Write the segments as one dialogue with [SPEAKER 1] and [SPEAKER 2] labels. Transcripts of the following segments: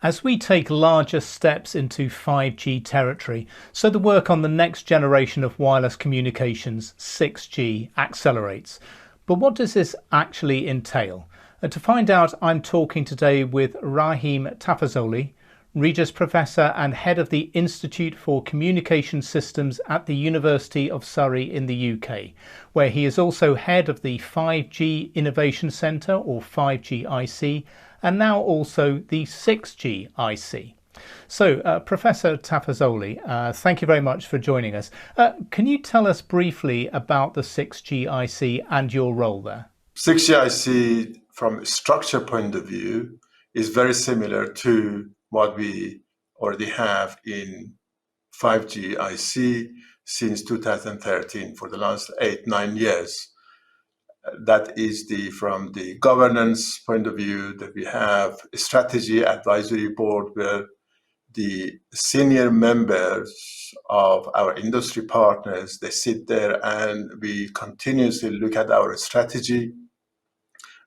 [SPEAKER 1] As we take larger steps into 5G territory, so the work on the next generation of wireless communications, 6G, accelerates. But what does this actually entail? To find out, I'm talking today with Rahim Tafazolli, Regius Professor and Head of the Institute for Communication Systems at the University of Surrey in the UK, where he is also head of the 5G Innovation Centre, or 5G IC, and now also the 6G IC. So, Professor Tafazolli, thank you very much for joining us. Can you tell us briefly about the 6G IC and your role there?
[SPEAKER 2] 6G IC, from a structure point of view, is very similar to what we already have in 5G IC since 2013 for the last 8-9 years. That is from the governance point of view, that we have a strategy advisory board where the senior members of our industry partners, they sit there and we continuously look at our strategy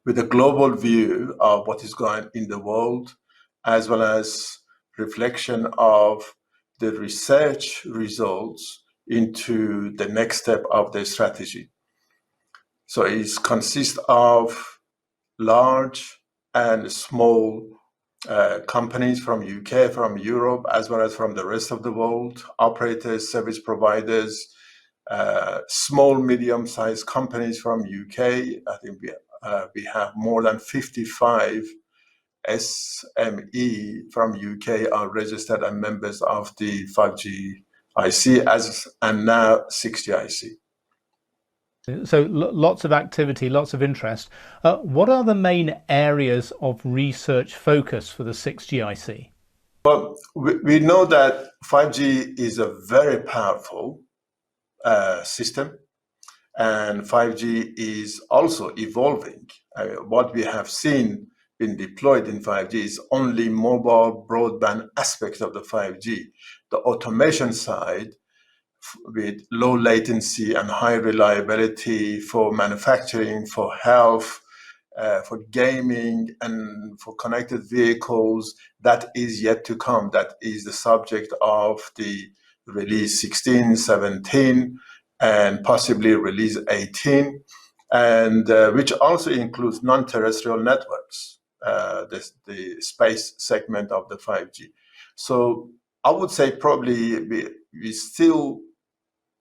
[SPEAKER 2] with a global view of what is going on in the world, as well as reflection of the research results into the next step of the strategy. So it consists of large and small companies from UK, from Europe, as well as from the rest of the world, operators, service providers, small, medium-sized companies from UK. I think we have more than 55 SME from UK are registered and members of the 5G IC and now 6G IC.
[SPEAKER 1] So lots of activity, lots of interest. What are the main areas of research focus for the 6G IC?
[SPEAKER 2] Well, we know that 5G is a very powerful system, and 5G is also evolving. What we have seen been deployed in 5G is only mobile broadband aspect of the 5G. The automation side, with low latency and high reliability for manufacturing, for health, for gaming, and for connected vehicles, that is yet to come. That is the subject of the release 16, 17, and possibly release 18, and which also includes non-terrestrial networks, the space segment of the 5G. So I would say probably we still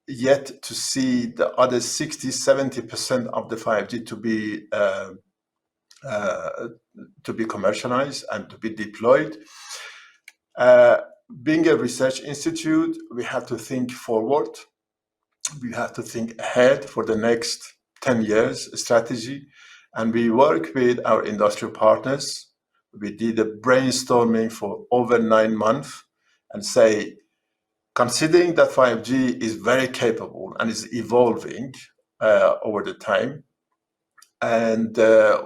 [SPEAKER 2] yet to see the other 60-70% of the 5G to be commercialized and to be deployed. Being a research institute, we have to think forward. We have to think ahead for the next 10 years strategy. And we work with our industry partners. We did a brainstorming for over 9 months and say, considering that 5G is very capable and is evolving over the time, and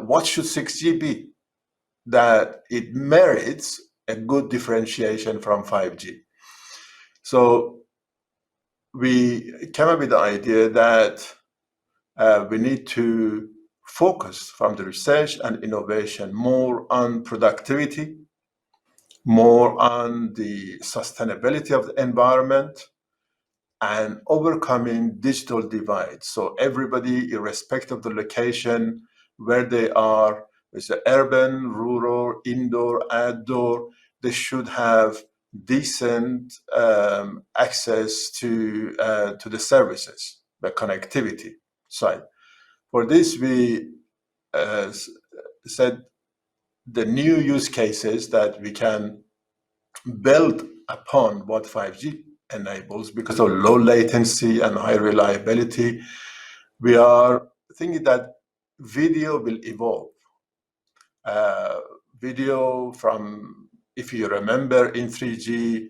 [SPEAKER 2] what should 6G be? That it merits a good differentiation from 5G. So we came up with the idea that we need to focus from the research and innovation more on productivity, more on the sustainability of the environment, and overcoming digital divides. So everybody, irrespective of the location, where they are, whether it's urban, rural, indoor, outdoor, they should have decent access to the services, the connectivity side. For this, we said the new use cases that we can build upon what 5G enables because of low latency and high reliability. We are thinking that video will evolve. Video from, if you remember, in 3G,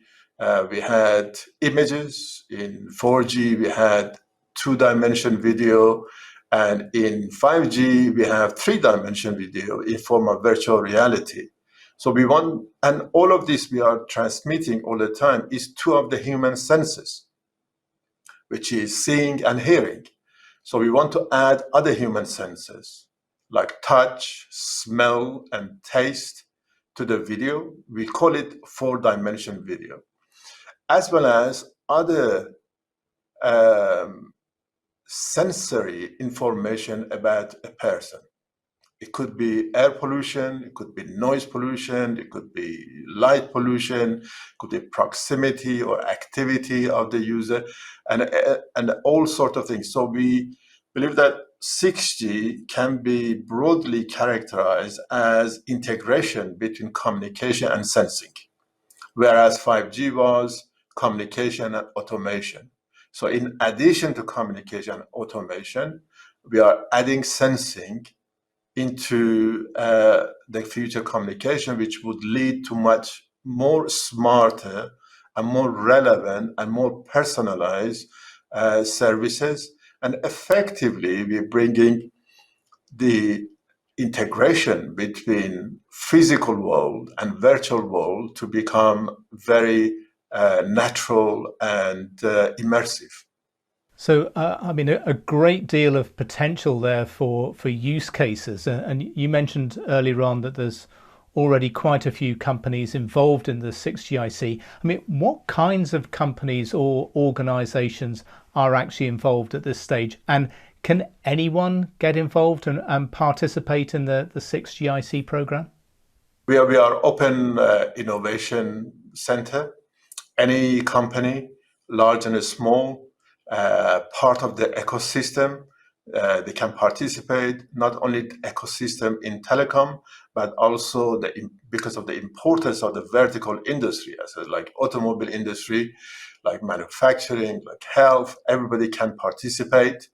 [SPEAKER 2] we had images. In 4G, we had 2-dimension video. And in 5G, we have 3-dimension video in form of virtual reality. So we want, and all of this we are transmitting all the time is 2 of the human senses, which is seeing and hearing. So we want to add other human senses like touch, smell, and taste to the video. We call it 4-dimension video, as well as other sensory information about a person. It could be air pollution, it could be noise pollution, it could be light pollution, it could be proximity or activity of the user, and all sorts of things. So we believe that 6G can be broadly characterized as integration between communication and sensing, whereas 5G was communication and automation. So in addition to communication and automation, we are adding sensing into the future communication, which would lead to much more smarter and more relevant and more personalized services. And effectively, we're bringing the integration between physical world and virtual world to become very natural and immersive.
[SPEAKER 1] So, I mean, a great deal of potential there for use cases. And you mentioned earlier on that there's already quite a few companies involved in the 6GIC. I mean, what kinds of companies or organizations are actually involved at this stage? And can anyone get involved and participate in the 6GIC program?
[SPEAKER 2] We are open innovation center. Any company, large and small, part of the ecosystem, they can participate, not only the ecosystem in telecom, but also because of the importance of the vertical industry, like automobile industry, like manufacturing, like health, everybody can participate.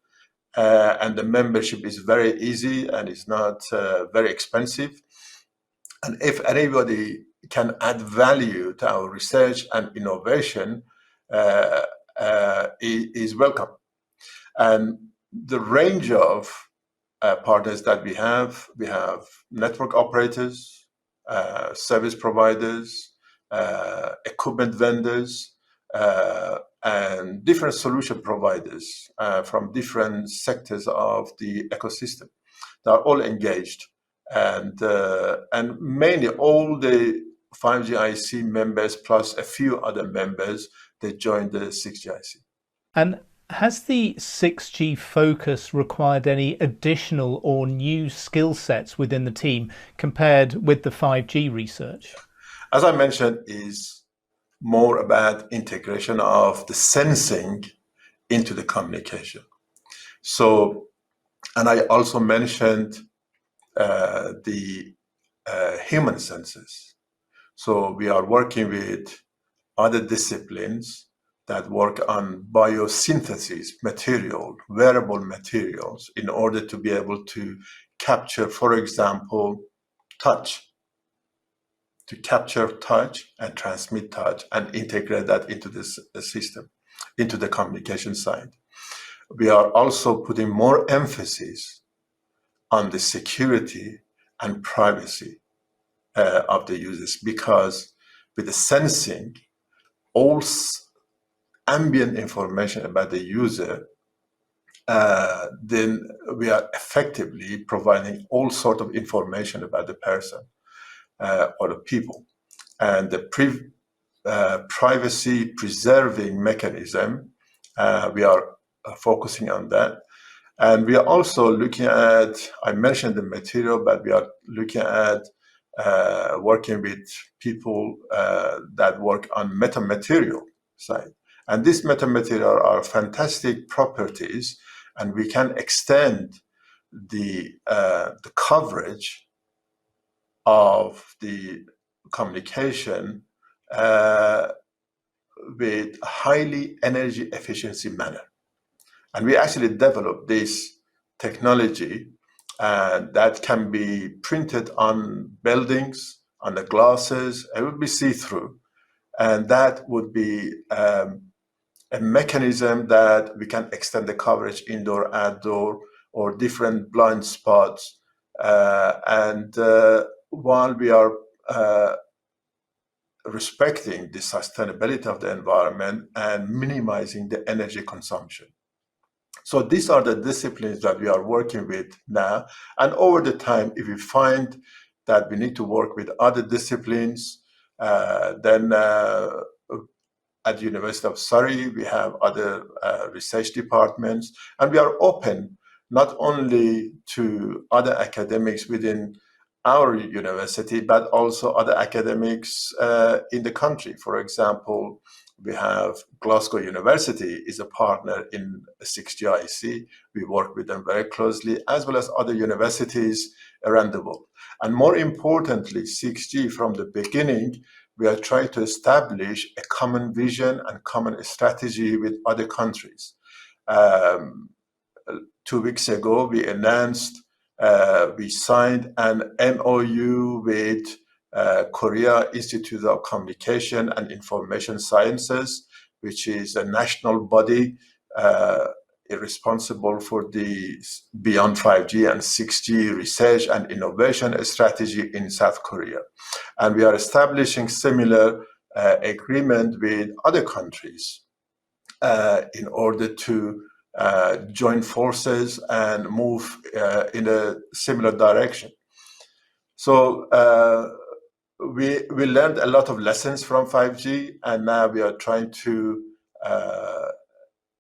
[SPEAKER 2] And the membership is very easy and it's not very expensive. And if anybody can add value to our research and innovation, is welcome. And the range of partners that we have network operators, service providers, equipment vendors, and different solution providers from different sectors of the ecosystem. They are all engaged, and mainly all the 5GIC members plus a few other members, they joined the 6GIC.
[SPEAKER 1] And has the 6G focus required any additional or new skill sets within the team compared with the 5G research?
[SPEAKER 2] As I mentioned, is more about integration of the sensing into the communication. So, and I also mentioned the human senses. So we are working with other disciplines that work on biosynthesis material, wearable materials, in order to be able to capture, for example, touch, to capture touch and transmit touch and integrate that into this system, into the communication side. We are also putting more emphasis on the security and privacy of the users, because with the sensing, all ambient information about the user, then we are effectively providing all sorts of information about the person or the people. And the privacy preserving mechanism, we are focusing on that. And we are also looking at, I mentioned the material, but we are looking at working with people that work on metamaterial side. And these metamaterial are fantastic properties, and we can extend the coverage of the communication with highly energy efficiency manner. And we actually developed this technology that can be printed on buildings, on the glasses. It would be see-through. And that would be a mechanism that we can extend the coverage indoor, outdoor, or different blind spots. And while we are respecting the sustainability of the environment and minimizing the energy consumption. So these are the disciplines that we are working with now. And over the time, if we find that we need to work with other disciplines. Then at the University of Surrey, we have other research departments, and we are open not only to other academics within our university, but also other academics in the country. For example, we have Glasgow University is a partner in 6GIC. We work with them very closely, as well as other universities around the world. And more importantly, 6G from the beginning, we are trying to establish a common vision and common strategy with other countries. 2 weeks ago, we announced we signed an MOU with Korea Institute of Communication and Information Sciences, which is a national body responsible for the beyond 5G and 6G research and innovation strategy in South Korea. And we are establishing similar agreement with other countries in order to join forces and move in a similar direction. So we learned a lot of lessons from 5G, and now we are trying to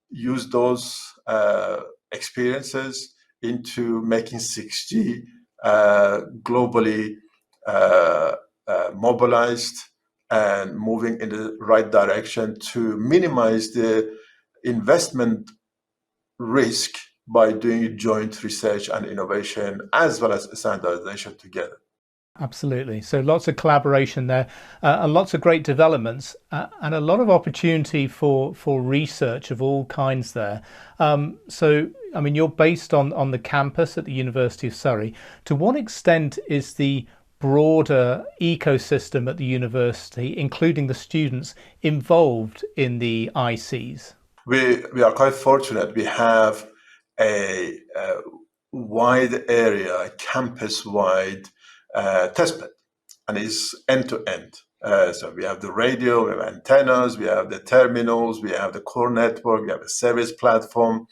[SPEAKER 2] use those experiences into making 6G globally mobilized and moving in the right direction to minimize the investment risk by doing joint research and innovation as well as standardization together.
[SPEAKER 1] Absolutely. So lots of collaboration there, and lots of great developments, and a lot of opportunity for research of all kinds there. So, I mean, you're based on the campus at the University of Surrey. To what extent is the broader ecosystem at the university, including the students, involved in the ICs?
[SPEAKER 2] We are quite fortunate. We have a wide area, campus-wide testbed, and it's end-to-end. So we have the radio, we have antennas, we have the terminals, we have the core network, we have a service platform,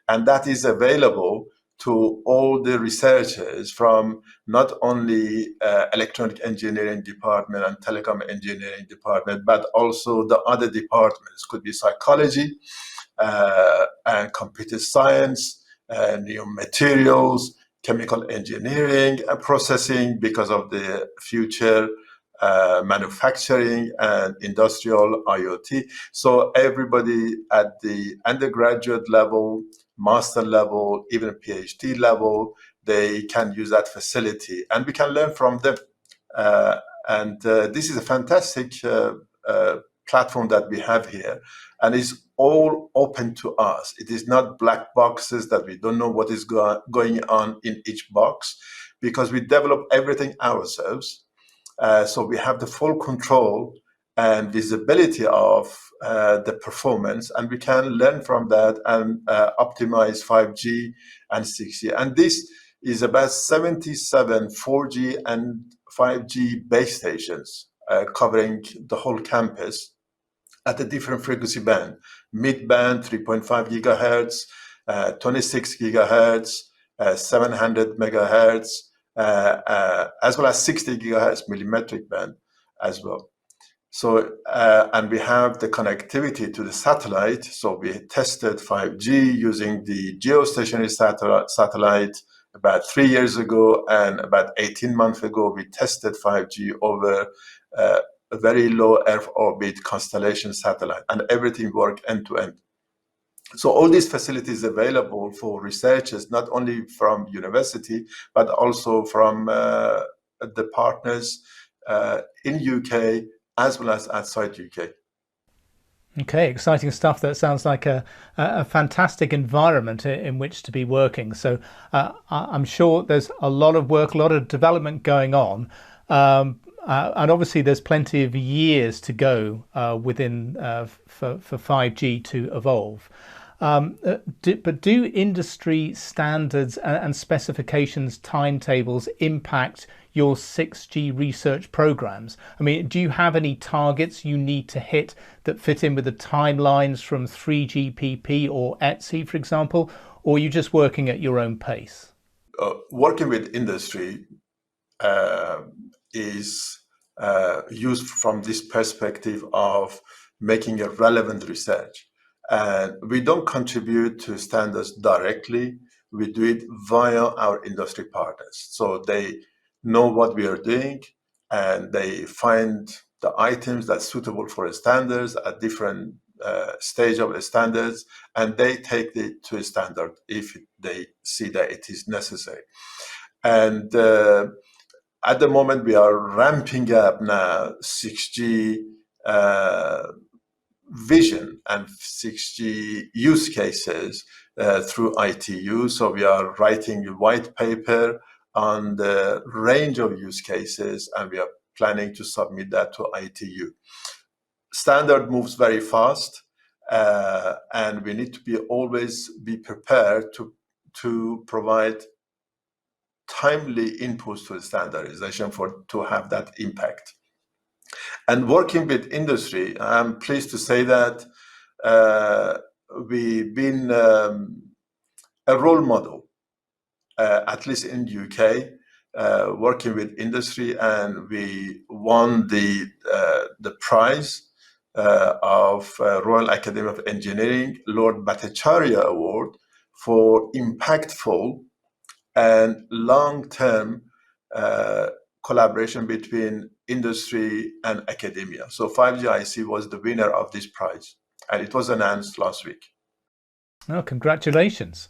[SPEAKER 2] and that is available to all the researchers from not only electronic engineering department and telecom engineering department, but also the other departments. Could be psychology and computer science, new materials, chemical engineering and processing because of the future manufacturing and industrial IoT. So everybody at the undergraduate level, master level, even PhD level, they can use that facility and we can learn from them. And this is a fantastic platform that we have here, and it's all open to us. It is not black boxes that we don't know what is going on in each box, because we develop everything ourselves. So we have the full control and visibility of the performance, and we can learn from that and optimize 5G and 6G. And this is about 77 4G and 5G base stations covering the whole campus at a different frequency band: mid-band 3.5 gigahertz, 26 gigahertz, 700 megahertz, as well as 60 gigahertz millimetric band as well. So, and we have the connectivity to the satellite. So we tested 5G using the geostationary satellite about 3 years ago, and about 18 months ago, we tested 5G over a very low Earth orbit constellation satellite, and everything worked end to end. So all these facilities available for researchers, not only from university, but also from the partners in UK as well as outside UK.
[SPEAKER 1] Okay, exciting stuff. That sounds like a fantastic environment in which to be working. So I'm sure there's a lot of work, a lot of development going on. And obviously there's plenty of years to go within for 5G to evolve. But do industry standards and specifications, timetables impact your 6G research programs? I mean, do you have any targets you need to hit that fit in with the timelines from 3GPP or ETSI, for example, or are you just working at your own pace?
[SPEAKER 2] Working with industry, is used from this perspective of making a relevant research. And we don't contribute to standards directly. We do it via our industry partners. So they know what we are doing, and they find the items that's suitable for standards at different stage of the standards, and they take it to a standard if they see that it is necessary. And at the moment, we are ramping up now 6G vision and 6G use cases through ITU. So we are writing a white paper on the range of use cases, and we are planning to submit that to ITU. Standard moves very fast, and we need to always be prepared to provide timely inputs to the standardization to have that impact. And working with industry, I'm pleased to say that we've been a role model, at least in the UK, working with industry, and we won the prize of Royal Academy of Engineering Lord Bhattacharya Award for impactful and long-term collaboration between industry and academia. So 5G IC was the winner of this prize, and it was announced last week.
[SPEAKER 1] Oh, congratulations.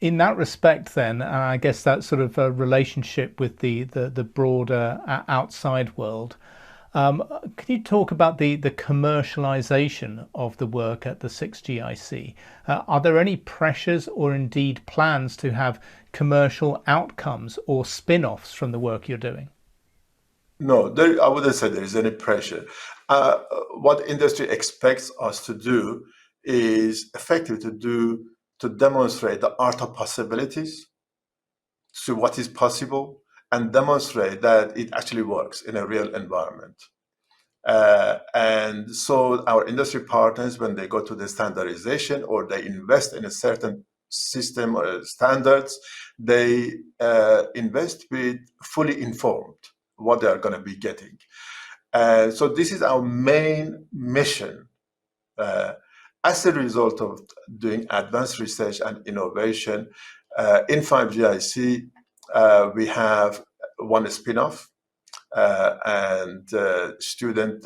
[SPEAKER 1] In that respect then, I guess that sort of a relationship with the broader outside world, can you talk about the commercialization of the work at the 6G IC? Are there any pressures or indeed plans to have commercial outcomes or spin-offs from the work you're doing?
[SPEAKER 2] No, I wouldn't say there is any pressure. What industry expects us to do is effectively to demonstrate the art of possibilities, to what is possible, and demonstrate that it actually works in a real environment. And so our industry partners, when they go to the standardization or they invest in a certain system or standards, they invest with fully informed what they are going to be getting. So this is our main mission. As a result of doing advanced research and innovation in 5G IC, we have one spin-off, and student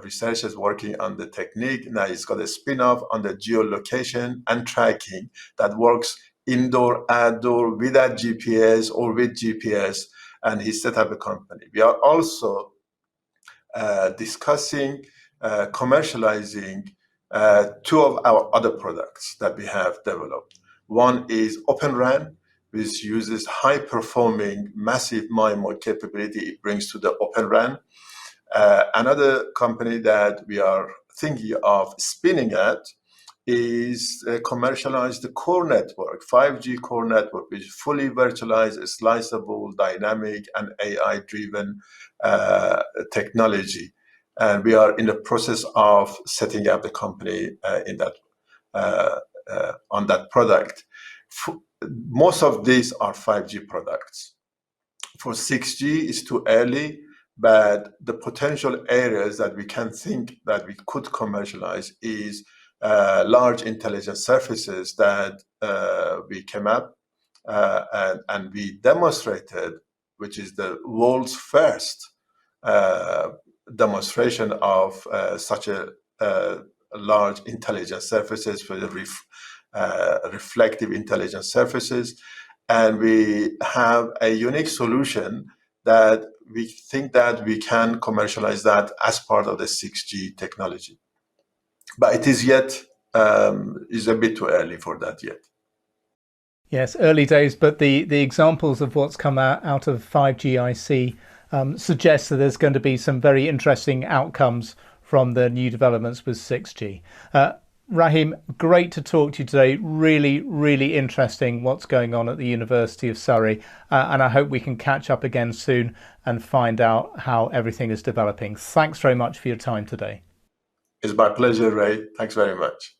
[SPEAKER 2] researchers working on the technique. Now he's got a spin-off on the geolocation and tracking that works indoor, outdoor, without GPS or with GPS, and he set up a company. We are also discussing commercializing two of our other products that we have developed. One is Open RAN, which uses high-performing massive MIMO capability it brings to the Open RAN. Another company that we are thinking of spinning at is commercialize the core network, 5G core network, which is fully virtualized, sliceable, dynamic, and AI-driven technology. And we are in the process of setting up the company in that on that product. Most of these are 5G products. For 6G, it's too early, but the potential areas that we can think that we could commercialize is large intelligent surfaces that we came up and we demonstrated, which is the world's first demonstration of such a large intelligent surfaces for the reflective intelligent surfaces. And we have a unique solution that we think that we can commercialize that as part of the 6G technology. But it is yet, is a bit too early for that yet.
[SPEAKER 1] Yes, early days, but the examples of what's come out of 5G IC suggests that there's going to be some very interesting outcomes from the new developments with 6G. Rahim, great to talk to you today. Really, really interesting what's going on at the University of Surrey. And I hope we can catch up again soon and find out how everything is developing. Thanks very much for your time today.
[SPEAKER 2] It's my pleasure, Ray. Thanks very much.